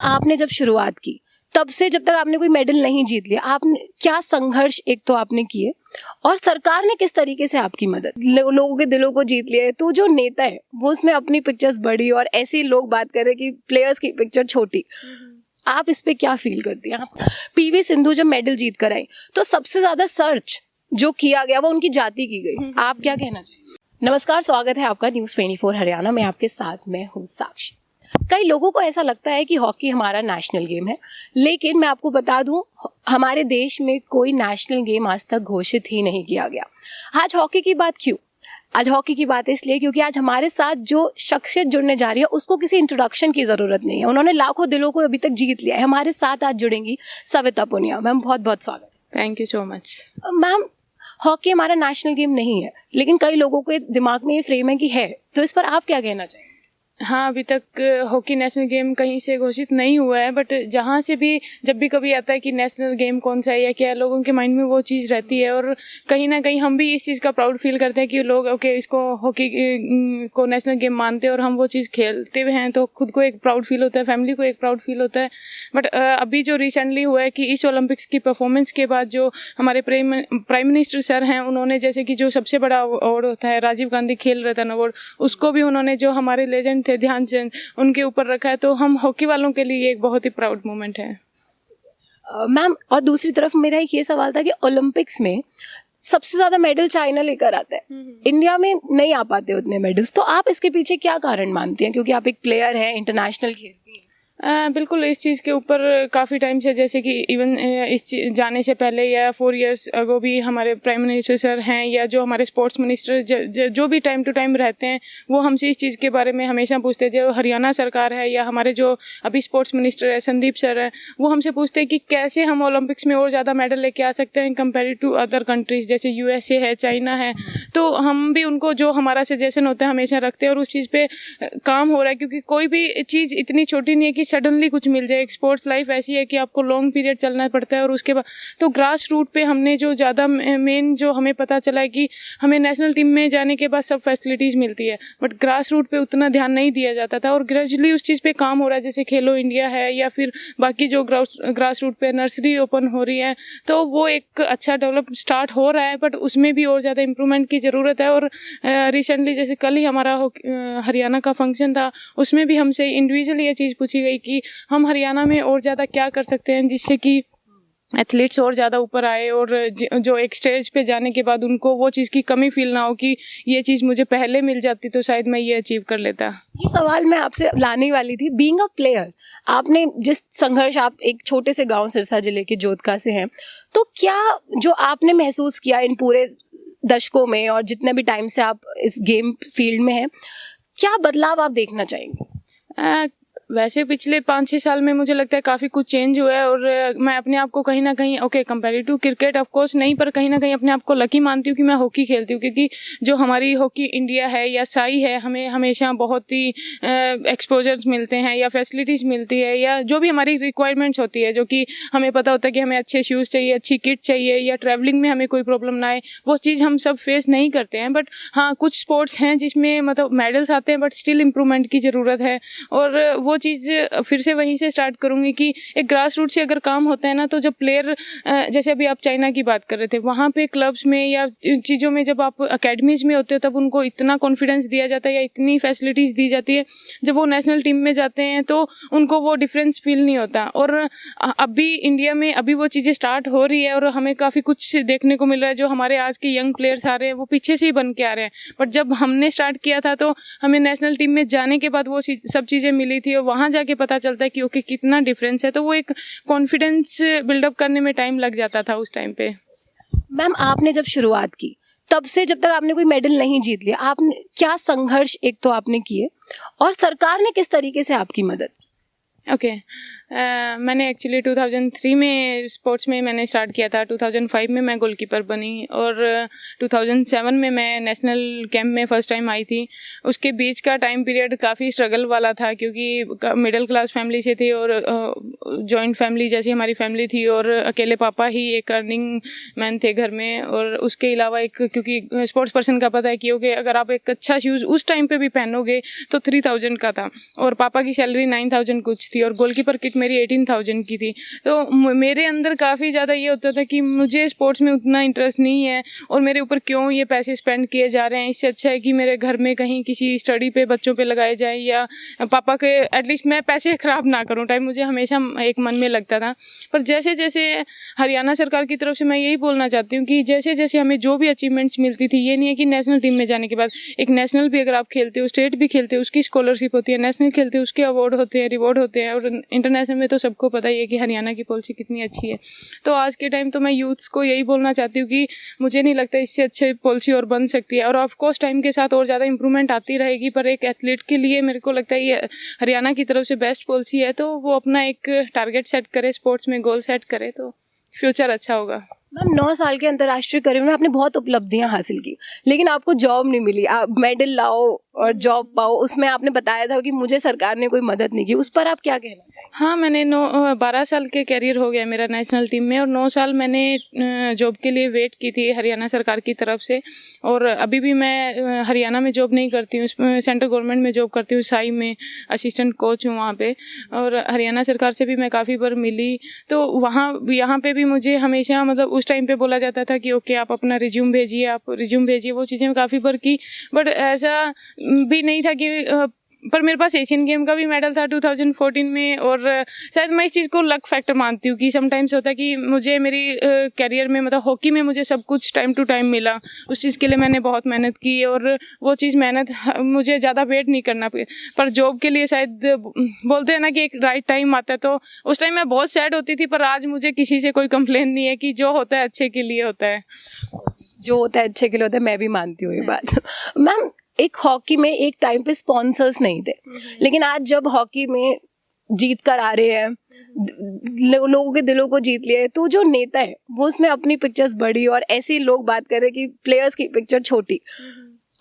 आपने जब शुरुआत की तब से जब तक आपने कोई मेडल नहीं जीत लिया, आपने क्या संघर्ष एक तो आपने किए और सरकार ने किस तरीके से आपकी मदद, लोगों के दिलों को जीत लिया है, तो जो नेता है वो उसमें अपनी पिक्चर्स बड़ी और ऐसे ही लोग बात कर रहे हैं कि प्लेयर्स की पिक्चर छोटी, आप इस पे क्या फील करती हैं? आप पीवी सिंधु जब मेडल जीत कर आई तो सबसे ज्यादा सर्च जो किया गया वो उनकी जाति की गई, आप क्या कहना चाहिए? नमस्कार, स्वागत है आपका न्यूज़ 24 हरियाणा में, आपके साथ मैं हूँ साक्षी। कई लोगों को ऐसा लगता है कि हॉकी हमारा नेशनल गेम है, लेकिन मैं आपको बता दूं हमारे देश में कोई नेशनल गेम आज तक घोषित ही नहीं किया गया। आज हॉकी की बात क्यों? आज हॉकी की बात इसलिए क्योंकि आज हमारे साथ जो शख्सियत जुड़ने जा रही है उसको किसी इंट्रोडक्शन की ज़रूरत नहीं है, उन्होंने लाखों दिलों को अभी तक जीत लिया है। हमारे साथ आज जुड़ेंगी सविता पुनिया। मैम बहुत बहुत स्वागत। Thank you so much. Ma'am, hockey हमारा नेशनल गेम नहीं है, लेकिन कई लोगों के दिमाग में ये फ्रेम है कि है, तो इस पर आप क्या कहना चाहिए? हाँ, अभी तक हॉकी नेशनल गेम कहीं से घोषित नहीं हुआ है, बट जहाँ से भी जब भी कभी आता है कि नेशनल गेम कौन सा है या क्या, लोगों के माइंड में वो चीज़ रहती है। और कहीं ना कहीं हम भी इस चीज़ का प्राउड फील करते हैं कि लोग ओके इसको हॉकी को नेशनल गेम मानते हैं और हम वो चीज़ खेलते हुए हैं, तो खुद को एक प्राउड फील होता है, फैमिली को एक प्राउड फील होता है। बट अभी जो रिसेंटली हुआ है कि इस ओलंपिक्स की परफॉर्मेंस के बाद जो हमारे प्राइम मिनिस्टर सर हैं, उन्होंने जैसे कि जो सबसे बड़ा अवार्ड होता है राजीव गांधी खेल रत्न अवार्ड, उसको भी उन्होंने जो हमारे लेजेंड थे ध्यानचंद उनके ऊपर रखा है, तो हम हॉकी वालों के लिए एक बहुत ही प्राउड मोमेंट है। मैम, और दूसरी तरफ मेरा एक ये सवाल था कि ओलंपिक्स में सबसे ज्यादा मेडल चाइना लेकर आता है, इंडिया में नहीं आ पाते उतने मेडल्स, तो आप इसके पीछे क्या कारण मानती हैं? क्योंकि आप एक प्लेयर हैं, इंटरनेशनल खेलती हैं। बिल्कुल, इस चीज़ के ऊपर काफ़ी टाइम से, जैसे कि इवन इस जाने से पहले या 4 इयर्स अगो भी हमारे प्राइम मिनिस्टर सर हैं या जो हमारे स्पोर्ट्स मिनिस्टर जो भी टाइम टू टाइम रहते हैं, वो हमसे इस चीज़ के बारे में हमेशा पूछते हैं। जो हरियाणा सरकार है या हमारे जो अभी स्पोर्ट्स मिनिस्टर है संदीप सर हैं, वो हमसे पूछते हैं कि कैसे हम ओलंपिक्स में और ज़्यादा मेडल लेके आ सकते हैं कंपेयर टू अदर कंट्रीज़, जैसे USA है, चाइना है। तो हम भी उनको जो हमारा सजेशन होता है हमेशा रखते हैं और उस चीज़ पे काम हो रहा है, क्योंकि कोई भी चीज़ इतनी छोटी नहीं है कि सडनली कुछ मिल जाए। एक स्पोर्ट्स लाइफ ऐसी है कि आपको लॉन्ग पीरियड चलना पड़ता है और उसके बाद तो ग्रास रूट पे हमने जो ज़्यादा मेन जो हमें पता चला है कि हमें नेशनल टीम में जाने के बाद सब फैसिलिटीज़ मिलती है, बट ग्रास रूट पे उतना ध्यान नहीं दिया जाता था और ग्रेजुअली उस चीज़ पे काम हो रहा है। जैसे खेलो इंडिया है या फिर बाकी जो ग्रास रूट पे नर्सरी ओपन हो रही है, तो वो एक अच्छा डेवलप स्टार्ट हो रहा है, बट उसमें भी और ज़्यादा इम्प्रूवमेंट की ज़रूरत है। और रिसेंटली जैसे कल ही हमारा हरियाणा का फंक्शन था, उसमें भी हमसे इंडिविजुअली ये चीज़ पूछी गई कि हम हरियाणा में और ज़्यादा क्या कर सकते हैं जिससे कि एथलीट्स और ज़्यादा ऊपर आए और जो एक स्टेज पे जाने के बाद उनको वो चीज़ की कमी फील ना हो कि ये चीज़ मुझे पहले मिल जाती तो शायद मैं ये अचीव कर लेता। ये सवाल मैं आपसे लाने वाली थी। बीइंग अ प्लेयर, आपने जिस संघर्ष, आप एक छोटे से गांव सिरसा जिले के जोधका से हैं, तो क्या जो आपने महसूस किया इन पूरे दशकों में और जितने भी टाइम से आप इस गेम फील्ड में हैं, क्या बदलाव आप देखना चाहेंगे? वैसे पिछले 5-6 साल में मुझे लगता है काफ़ी कुछ चेंज हुआ है और मैं अपने आप को कहीं ना कहीं okay comparative cricket of course नहीं, पर कहीं ना कहीं अपने आप को लकी मानती हूँ कि मैं हॉकी खेलती हूँ, क्योंकि जो हमारी हॉकी इंडिया है या साई है, हमें हमेशा बहुत ही एक्सपोजर्स मिलते हैं या फैसिलिटीज़ मिलती है या जो भी हमारी रिक्वायरमेंट्स होती है, जो कि हमें पता होता है कि हमें अच्छे शूज़ चाहिए, अच्छी किट चाहिए या ट्रैवलिंग में हमें कोई प्रॉब्लम ना आए, वो चीज़ हम सब फेस नहीं करते हैं। बट हाँ, कुछ स्पोर्ट्स हैं जिसमें मतलब मेडल्स आते हैं बट स्टिल इम्प्रूवमेंट की ज़रूरत है। और वो चीज़ फिर से वहीं से स्टार्ट करूंगी कि एक ग्रास रूट से अगर काम होता है ना, तो जब प्लेयर, जैसे अभी आप चाइना की बात कर रहे थे, वहाँ पे क्लब्स में या चीज़ों में जब आप अकेडमीज में होते हो तब उनको इतना कॉन्फिडेंस दिया जाता है या इतनी फैसिलिटीज़ दी जाती है, जब वो नेशनल टीम में जाते हैं तो उनको वो डिफरेंस फील नहीं होता। और अभी इंडिया में अभी वो चीज़ें स्टार्ट हो रही है और हमें काफ़ी कुछ देखने को मिल रहा है। जो हमारे आज के यंग प्लेयर्स आ रहे हैं वो पीछे से ही बन के आ रहे हैं, बट जब हमने स्टार्ट किया था तो हमें नेशनल टीम में जाने के बाद वो सब चीज़ें मिली थी और वहाँ जाके पता चलता है कि ओके कितना डिफरेंस है, तो वो एक कॉन्फिडेंस बिल्डअप करने में टाइम लग जाता था उस टाइम पे। मैम, आपने जब शुरुआत की तब से जब तक आपने कोई मेडल नहीं जीत लिया, आपने क्या संघर्ष एक तो आपने किए और सरकार ने किस तरीके से आपकी मदद? ओके, मैंने एक्चुअली 2003 में स्पोर्ट्स में मैंने स्टार्ट किया था। 2005 में मैं गोलकीपर बनी और 2007 में मैं नेशनल कैंप में फ़र्स्ट टाइम आई थी। उसके बीच का टाइम पीरियड काफ़ी स्ट्रगल वाला था, क्योंकि मिडिल क्लास फैमिली से थे और जॉइंट फैमिली जैसी हमारी फैमिली थी और अकेले पापा ही एक अर्निंग मैन थे घर में। और उसके अलावा एक, क्योंकि स्पोर्ट्स पर्सन का पता है कि ओके अगर आप एक अच्छा शूज़ उस टाइम पे भी पहनोगे तो 3000 का था और पापा की सैलरी 9000 कुछ थी। थी और गोलकीपर किट मेरी 18,000 की थी। तो मेरे अंदर काफ़ी ज़्यादा ये होता था कि मुझे स्पोर्ट्स में उतना इंटरेस्ट नहीं है और मेरे ऊपर क्यों ये पैसे स्पेंड किए जा रहे हैं। इससे अच्छा है कि मेरे घर में कहीं किसी स्टडी पे बच्चों पे लगाए जाए या पापा के एटलीस्ट मैं पैसे ख़राब ना करूँ, टाइम मुझे हमेशा एक मन में लगता था। पर जैसे जैसे हरियाणा सरकार की तरफ से मैं यही बोलना चाहती हूँ कि जैसे जैसे हमें जो भी अचीवमेंट्स मिलती थी, ये नहीं है कि नेशनल टीम में जाने के बाद एक नेशनल भी अगर आप खेलते हो, स्टेट भी खेलते हो, उसकी स्कॉलरशिप होती है, नेशनल खेलते हो उसके अवार्ड होते हैं, रिवॉर्ड होते हैं, और इंटरनेशनल में तो सबको पता ही है कि हरियाणा की पॉलिसी कितनी अच्छी है। तो आज के टाइम तो मैं यूथ्स को यही बोलना चाहती हूँ कि मुझे नहीं लगता इससे अच्छी पॉलिसी और बन सकती है, और ऑफकोर्स टाइम के साथ और ज़्यादा इंप्रूवमेंट आती रहेगी। पर एक एथलीट के लिए मेरे को लगता है ये हरियाणा की तरफ से बेस्ट पॉलिसी है, तो वो अपना एक टारगेट सेट करे, स्पोर्ट्स में गोल सेट करे तो फ्यूचर अच्छा होगा। मैम 9 साल के अंतर्राष्ट्रीय करियर में आपने बहुत उपलब्धियां हासिल की, लेकिन आपको जॉब नहीं मिली। आप मेडल लाओ और जॉब पाओ, उसमें आपने बताया था कि मुझे सरकार ने कोई मदद नहीं की, उस पर आप क्या कहना चाहिए? हाँ, मैंने 12 साल के कैरियर हो गया मेरा नेशनल टीम में, और 9 साल मैंने जॉब के लिए वेट की थी हरियाणा सरकार की तरफ से। और अभी भी मैं हरियाणा में जॉब नहीं करती हूँ, सेंट्रल गवर्नमेंट में जॉब करती हूँ, साई में असिस्टेंट कोच हूँ वहाँ पे। और हरियाणा सरकार से भी मैं काफ़ी बार मिली, तो यहाँ पे भी मुझे हमेशा मतलब उस टाइम पे बोला जाता था कि ओके आप अपना रिज्यूम भेजिए, आप रिज्यूम भेजिए। वो चीज़ें काफ़ी बार की, बट ऐसा भी नहीं था कि पर मेरे पास एशियन गेम का भी मेडल था 2014 में, और शायद मैं इस चीज़ को लक फैक्टर मानती हूँ कि समटाइम्स होता है कि मुझे मेरी कैरियर में मतलब हॉकी में मुझे सब कुछ टाइम टू टाइम मिला। उस चीज़ के लिए मैंने बहुत मेहनत की, और वो चीज़ मेहनत मुझे ज़्यादा वेट नहीं करना पर जॉब के लिए शायद बोलते हैं ना कि एक राइट टाइम आता है, तो उस टाइम मैं बहुत सैड होती थी। पर आज मुझे किसी से कोई कंप्लेन नहीं है कि जो होता है अच्छे के लिए होता है। जो होता है अच्छे के लिए होता है, मैं भी मानती हूँ ये बात। मैम एक हॉकी में एक टाइम पे स्पॉन्सर्स नहीं थे, लेकिन आज जब हॉकी में जीत कर आ रहे हैं, लोगों के दिलों को जीत लिया है, तो जो नेता है वो उसमें अपनी पिक्चर्स बड़ी और ऐसे ही लोग बात कर रहे हैं कि प्लेयर्स की पिक्चर छोटी।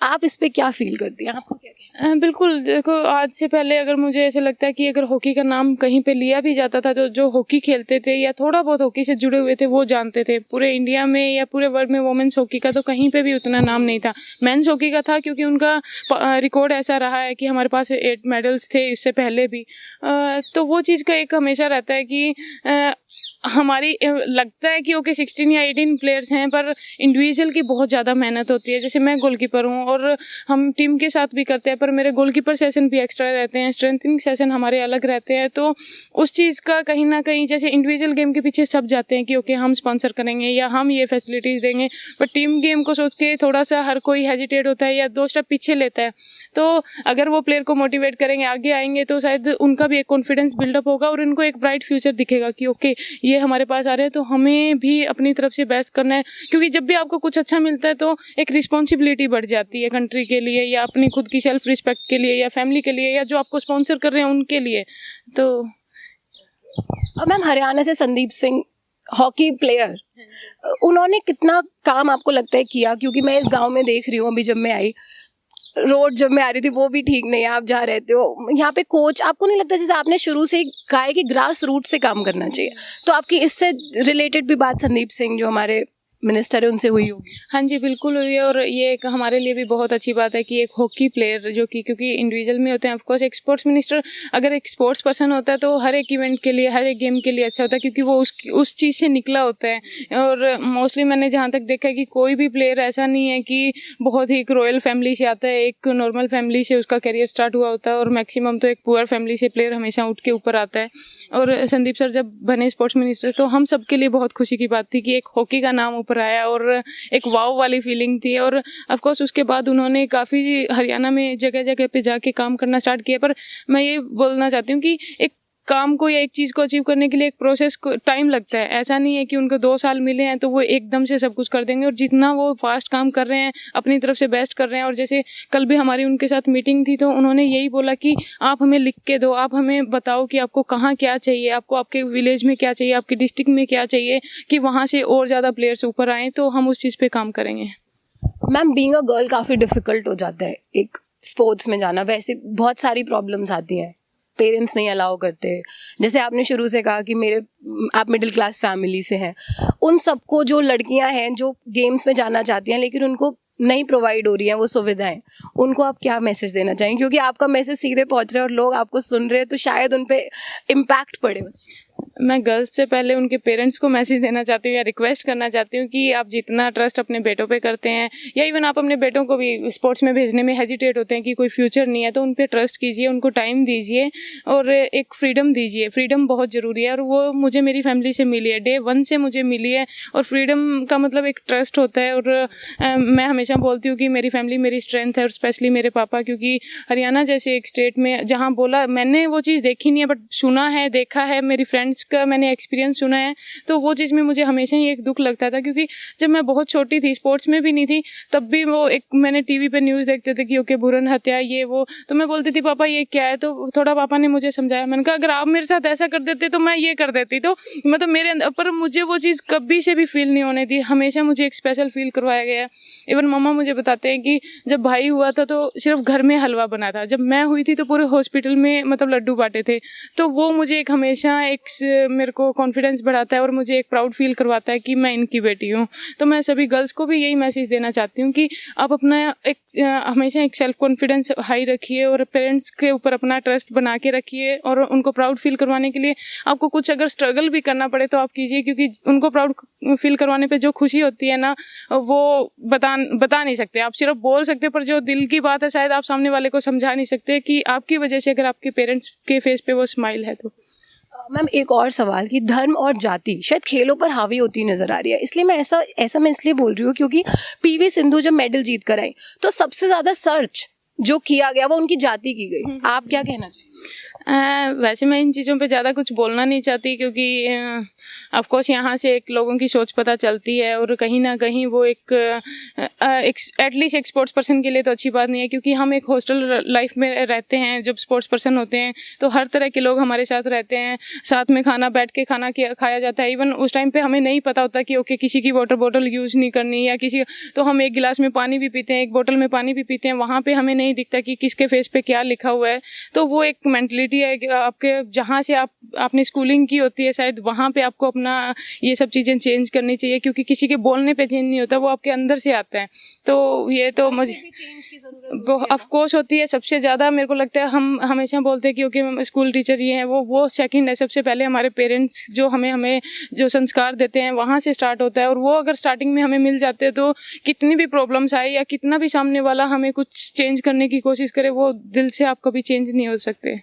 आप इस पे क्या फील करती हैं? आपको क्या कहना है? बिल्कुल, देखो आज से पहले अगर मुझे ऐसे लगता है कि अगर हॉकी का नाम कहीं पे लिया भी जाता था, तो जो हॉकी खेलते थे या थोड़ा बहुत हॉकी से जुड़े हुए थे वो जानते थे। पूरे इंडिया में या पूरे वर्ल्ड में वोमेंस हॉकी का तो कहीं पे भी उतना नाम नहीं था। मेंस हॉकी का था, क्योंकि उनका रिकॉर्ड ऐसा रहा है कि हमारे पास 8 मेडल्स थे इससे पहले भी। तो वो चीज़ का एक हमेशा रहता है कि हमारी लगता है कि ओके 16 या 18 प्लेयर्स हैं, पर इंडिविजुअल की बहुत ज़्यादा मेहनत होती है। जैसे मैं गोलकीपर हूँ और हम टीम के साथ भी करते हैं, पर मेरे गोलकीपर सेशन भी एक्स्ट्रा रहते हैं, स्ट्रेंथनिंग सेशन हमारे अलग रहते हैं। तो उस चीज़ का कहीं ना कहीं, जैसे इंडिविजुअल गेम के पीछे सब जाते हैं कि ओके हम स्पॉन्सर करेंगे या हम ये फैसिलिटीज़ देंगे, बट टीम गेम को सोच के थोड़ा सा हर कोई हेजिटेट होता है या 2 स्टेप पीछे लेता है। तो अगर वो प्लेयर को मोटिवेट करेंगे, आगे आएंगे, तो शायद उनका भी एक कॉन्फिडेंस बिल्डअप होगा और उनको एक ब्राइट फ्यूचर दिखेगा कि ओके ये हमारे पास आ रहे हैं तो हमें भी अपनी तरफ से बेस्ट करना है। क्योंकि जब भी आपको कुछ अच्छा मिलता है तो एक रिस्पॉन्सिबिलिटी बढ़ जाती है कंट्री के लिए, या अपनी खुद की सेल्फ रिस्पेक्ट के लिए, या फैमिली के लिए, या जो आपको स्पॉन्सर कर रहे हैं उनके लिए। तो अब मैम हरियाणा से संदीप सिंह हॉकी प्लेयर, उन्होंने कितना काम आपको लगता है किया? क्योंकि मैं इस गांव में देख रही हूँ, अभी जब मैं आई, रोड जब मैं आ रही थी वो भी ठीक नहीं है, आप जहाँ रहते हो यहाँ पे कोच, आपको नहीं लगता जैसे आपने शुरू से कहा है कि ग्रास रूट से काम करना चाहिए, तो आपकी इससे रिलेटेड भी बात संदीप सिंह जो हमारे मिनिस्टर है उनसे हुई होगी? हाँ जी, बिल्कुल हुई है। और ये एक हमारे लिए भी बहुत अच्छी बात है कि एक हॉकी प्लेयर जो कि, क्योंकि इंडिविजुअल में होते हैं, ऑफकोर्स एक स्पोर्ट्स मिनिस्टर अगर एक स्पोर्ट्स पर्सन होता है तो हर एक इवेंट के लिए, हर एक गेम के लिए अच्छा होता है, क्योंकि वो उस चीज़ से निकला होता है। और मोस्टली मैंने जहाँ तक देखा है कि कोई भी प्लेयर ऐसा नहीं है कि बहुत ही एक रॉयल फैमिली से आता है, एक नॉर्मल फैमिली से उसका करियर स्टार्ट हुआ होता है, और मैक्सिमम तो एक पुअर फैमिली से प्लेयर हमेशा उठ के ऊपर आता है। और संदीप सर जब बने स्पोर्ट्स मिनिस्टर तो हम सबके लिए बहुत खुशी की बात थी कि एक हॉकी का नाम ऊपर आया, और एक वाव वाली फीलिंग थी। और ऑफ कोर्स उसके बाद उन्होंने काफ़ी हरियाणा में जगह जगह पे जाके काम करना स्टार्ट किया। पर मैं ये बोलना चाहती हूँ कि एक काम को या एक चीज़ को अचीव करने के लिए एक प्रोसेस को टाइम लगता है। ऐसा नहीं है कि उनको 2 साल मिले हैं तो वो एकदम से सब कुछ कर देंगे, और जितना वो फास्ट काम कर रहे हैं, अपनी तरफ से बेस्ट कर रहे हैं। और जैसे कल भी हमारी उनके साथ मीटिंग थी तो उन्होंने यही बोला कि आप हमें लिख के दो, आप हमें बताओ कि आपको कहाँ क्या चाहिए, आपको आपके विलेज में क्या चाहिए, आपके डिस्ट्रिक्ट में क्या चाहिए, कि वहाँ से और ज़्यादा प्लेयर्स ऊपर आएँ, तो हम उस चीज़ पर काम करेंगे। मैम बीइंग अ गर्ल काफ़ी डिफिकल्ट हो जाता है एक स्पोर्ट्स में जाना, वैसे बहुत सारी प्रॉब्लम्स आती हैं, पेरेंट्स नहीं अलाउ करते, जैसे आपने शुरू से कहा कि आप मिडिल क्लास फैमिली से हैं, उन सबको जो लड़कियां हैं जो गेम्स में जाना चाहती हैं लेकिन उनको नहीं प्रोवाइड हो रही हैं वो सुविधाएं, उनको आप क्या मैसेज देना चाहेंगे? क्योंकि आपका मैसेज सीधे पहुंच रहा है और लोग आपको सुन रहे हैं, तो शायद उन पे इम्पैक्ट पड़े उस चीज़ का। मैं गर्ल्स से पहले उनके पेरेंट्स को मैसेज देना चाहती हूँ या रिक्वेस्ट करना चाहती हूँ कि आप जितना ट्रस्ट अपने बेटों पे करते हैं, या इवन आप अपने बेटों को भी स्पोर्ट्स में भेजने में हेजिटेट होते हैं कि कोई फ्यूचर नहीं है, तो उन पे ट्रस्ट कीजिए, उनको टाइम दीजिए और एक फ्रीडम दीजिए। फ्रीडम बहुत ज़रूरी है और वो मुझे मेरी फैमिली से मिली है, डे 1 से मुझे मिली है। और फ्रीडम का मतलब एक ट्रस्ट होता है। और मैं हमेशा बोलती हूँ कि मेरी फैमिली मेरी स्ट्रेंथ है, और स्पेशली मेरे पापा, क्योंकि हरियाणा जैसे एक स्टेट में जहाँ बोला, मैंने वो चीज़ देखी नहीं है बट सुना है, देखा है, मेरी फ्रेंड्स का मैंने एक्सपीरियंस सुना है, तो वो चीज़ में मुझे हमेशा ही एक दुख लगता था। क्योंकि जब मैं बहुत छोटी थी, स्पोर्ट्स में भी नहीं थी, तब भी वो एक मैंने टीवी पे न्यूज़ देखते थे कि ओके भ्रूण हत्या ये वो, तो मैं बोलती थी पापा ये क्या है, तो थोड़ा पापा ने मुझे समझाया। मैंने कहा अगर आप मेरे साथ ऐसा कर देते तो मैं ये कर देती, तो मतलब मेरे अंदर, पर मुझे वो चीज़ कभी से भी फील नहीं होने दी, हमेशा मुझे एक स्पेशल फील करवाया गया। इवन मम्मा मुझे बताते हैं कि जब भाई हुआ था तो सिर्फ घर में हलवा बना था, जब मैं हुई थी तो पूरे हॉस्पिटल में मतलब लड्डू बांटे थे। तो वो मुझे एक हमेशा एक मेरे को कॉन्फिडेंस बढ़ाता है और मुझे एक प्राउड फील करवाता है कि मैं इनकी बेटी हूँ। तो मैं सभी गर्ल्स को भी यही मैसेज देना चाहती हूँ कि आप अपना एक हमेशा एक सेल्फ कॉन्फिडेंस हाई रखिए और पेरेंट्स के ऊपर अपना ट्रस्ट बना के रखिए, और उनको प्राउड फील करवाने के लिए आपको कुछ अगर स्ट्रगल भी करना पड़े तो आप कीजिए, क्योंकि उनको प्राउड फील करवाने पे जो खुशी होती है ना, वो बता नहीं सकते। आप सिर्फ बोल सकते हो, पर जो दिल की बात है शायद आप सामने वाले को समझा नहीं सकते कि आपकी वजह से अगर आपके पेरेंट्स के फेस पे वो स्माइल है तो। मैम एक और सवाल कि धर्म और जाति शायद खेलों पर हावी होती नजर आ रही है, इसलिए मैं ऐसा मैं इसलिए बोल रही हूँ क्योंकि पीवी सिंधु जब मेडल जीत कर आई तो सबसे ज्यादा सर्च जो किया गया वो उनकी जाति की गई। आप क्या कहना चाहिए? वैसे मैं इन चीज़ों पे ज़्यादा कुछ बोलना नहीं चाहती, क्योंकि ऑफ कोर्स यहाँ से एक लोगों की सोच पता चलती है, और कहीं ना कहीं वो एक एटलीस्ट एक स्पोर्ट्स पर्सन के लिए तो अच्छी बात नहीं है, क्योंकि हम एक हॉस्टल लाइफ में रहते हैं। जब स्पोर्ट्स पर्सन होते हैं तो हर तरह के लोग हमारे साथ रहते हैं, साथ में खाना बैठ के खाना खाया जाता है। इवन उस टाइम पे हमें नहीं पता होता कि ओके किसी की वाटर बोतल यूज़ नहीं करनी, या किसी, तो हम एक गिलास में पानी भी पीते हैं, एक बोतल में पानी भी पीते हैं, वहाँ पे हमें नहीं दिखता कि किसके फेस पे क्या लिखा हुआ है। तो वो एक मेंटलिटी है कि आपके जहाँ से आपने स्कूलिंग की होती है शायद वहाँ पे आपको अपना ये सब चीज़ें चेंज करनी चाहिए, क्योंकि किसी के बोलने पे चेंज नहीं होता, वो आपके अंदर से आता है। तो ये तो मुझे ऑफ कोर्स होती है। सबसे ज़्यादा मेरे को लगता है हम हमेशा बोलते हैं कि ओके स्कूल टीचर ये हैं, वो सेकंड है। सबसे पहले हमारे पेरेंट्स जो हमें जो संस्कार देते हैं वहाँ से स्टार्ट होता है, और वो अगर स्टार्टिंग में हमें मिल जाते हैं तो कितनी भी प्रॉब्लम्स आए या कितना भी सामने वाला हमें कुछ चेंज करने की कोशिश करे, वो दिल से आप कभी चेंज नहीं हो सकते।